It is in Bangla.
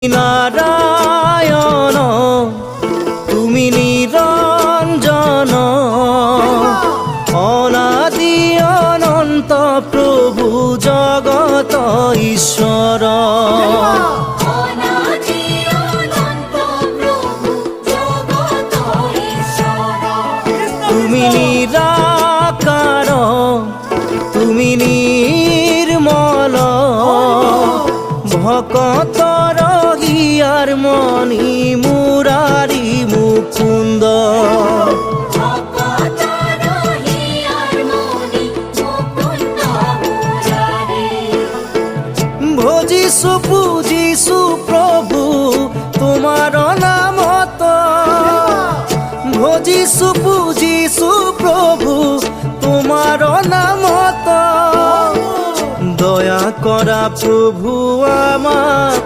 নারায়ণ তুমি নিরঞ্জন অনাদি অনন্ত প্রভু জগত ঈশ্বর। তুমি নিরাকার তুমি নির্মল ভকতর হিয়ার মণি মুরারি মুকুন্দ। ভজিছু পূজিছু প্রভু তোমার নামত, ভজিছু পূজিছু প্রভু তোমার নামত। দয়া করা প্রভু আমাক।